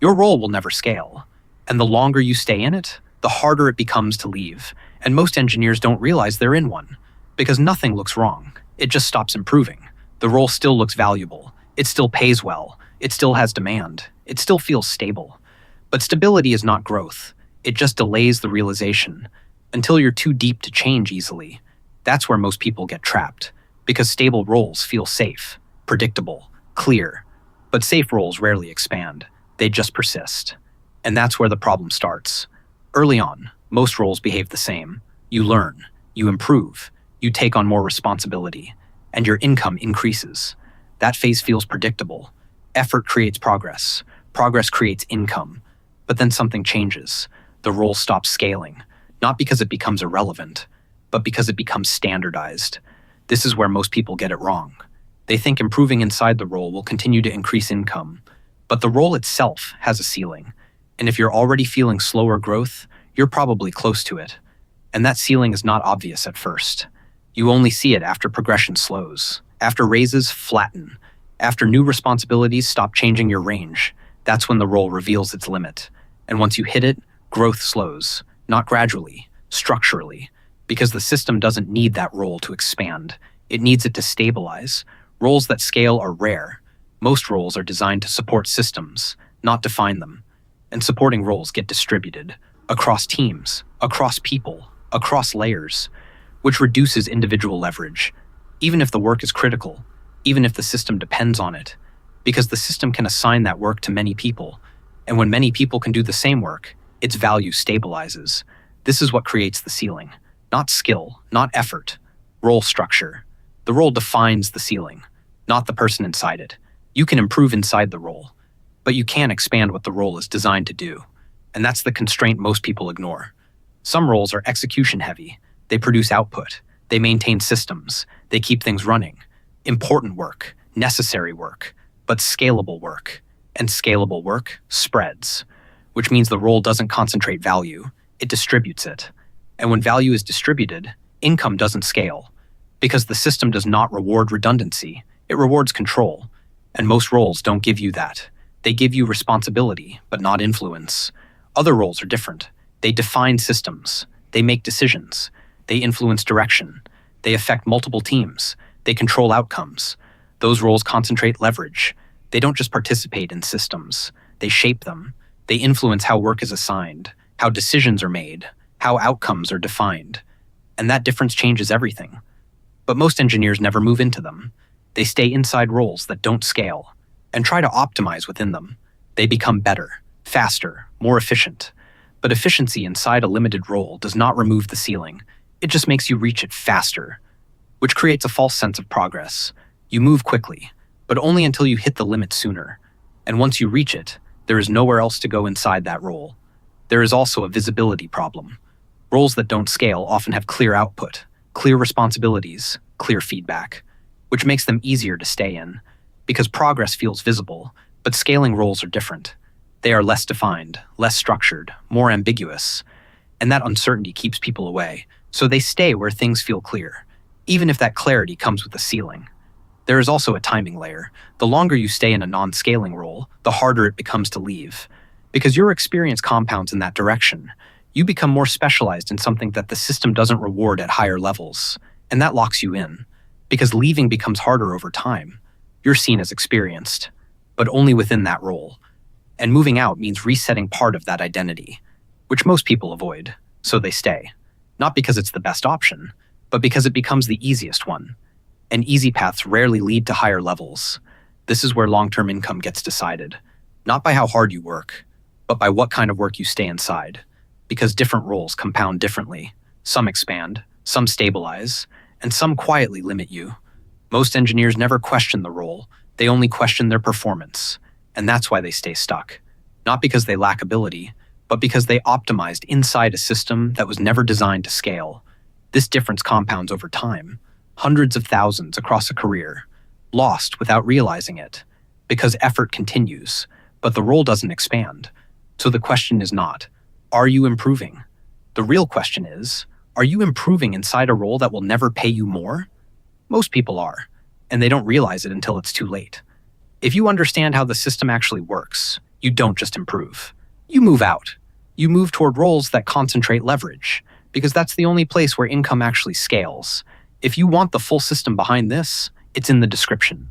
Your role will never scale, and the longer you stay in it, the harder it becomes to leave. And most engineers don't realize they're in one, because nothing looks wrong. It just stops improving. The role still looks valuable. It still pays well. It still has demand. It still feels stable. But stability is not growth. It just delays the realization until you're too deep to change easily. That's where most people get trapped, because stable roles feel safe, predictable, clear. But safe roles rarely expand. They just persist. And that's where the problem starts. Early on, most roles behave the same. You learn, you improve, you take on more responsibility, and your income increases. That phase feels predictable. Effort creates progress. Progress creates income. But then something changes. The role stops scaling, not because it becomes irrelevant, but because it becomes standardized. This is where most people get it wrong. They think improving inside the role will continue to increase income, but the role itself has a ceiling. And if you're already feeling slower growth, you're probably close to it. And that ceiling is not obvious at first. You only see it after progression slows, after raises flatten, after new responsibilities stop changing your range. That's when the role reveals its limit. And once you hit it, growth slows, not gradually, structurally, because the system doesn't need that role to expand. It needs it to stabilize. Roles that scale are rare. Most roles are designed to support systems, not define them. And supporting roles get distributed across teams, across people, across layers, which reduces individual leverage, even if the work is critical, even if the system depends on it, because the system can assign that work to many people. And when many people can do the same work, its value stabilizes. This is what creates the ceiling. Not skill, not effort. Role structure. The role defines the ceiling, not the person inside it. You can improve inside the role, but you can't expand what the role is designed to do. And that's the constraint most people ignore. Some roles are execution heavy. They produce output. They maintain systems. They keep things running. Important work, necessary work, but scalable work. And scalable work spreads, which means the role doesn't concentrate value. It distributes it. And when value is distributed, income doesn't scale, because the system does not reward redundancy. It rewards control. And most roles don't give you that. They give you responsibility, but not influence. Other roles are different. They define systems. They make decisions. They influence direction. They affect multiple teams. They control outcomes. Those roles concentrate leverage. They don't just participate in systems. They shape them. They influence how work is assigned, how decisions are made, how outcomes are defined. And that difference changes everything. But most engineers never move into them. They stay inside roles that don't scale and try to optimize within them. They become better, faster, more efficient. But efficiency inside a limited role does not remove the ceiling. It just makes you reach it faster, which creates a false sense of progress. You move quickly, but only until you hit the limit sooner. And once you reach it, there is nowhere else to go inside that role. There is also a visibility problem. Roles that don't scale often have clear output, clear responsibilities, clear feedback, which makes them easier to stay in, because progress feels visible, but scaling roles are different. They are less defined, less structured, more ambiguous, and that uncertainty keeps people away, so they stay where things feel clear, even if that clarity comes with a ceiling. There is also a timing layer. The longer you stay in a non-scaling role, the harder it becomes to leave, because your experience compounds in that direction. You become more specialized in something that the system doesn't reward at higher levels, and that locks you in, because leaving becomes harder over time. You're seen as experienced, but only within that role. And moving out means resetting part of that identity, which most people avoid, so they stay. Not because it's the best option, but because it becomes the easiest one. And easy paths rarely lead to higher levels. This is where long-term income gets decided, not by how hard you work, but by what kind of work you stay inside. Because different roles compound differently. Some expand, some stabilize, and some quietly limit you. Most engineers never question the role, they only question their performance. And that's why they stay stuck. Not because they lack ability, but because they optimized inside a system that was never designed to scale. This difference compounds over time, hundreds of thousands across a career, lost without realizing it, because effort continues, but the role doesn't expand. So the question is not, are you improving? The real question is, are you improving inside a role that will never pay you more? Most people are, and they don't realize it until it's too late. If you understand how the system actually works, You don't just improve. You move out. You move toward roles that concentrate leverage, because that's the only place where income actually scales. If you want the full system behind this, it's in the description.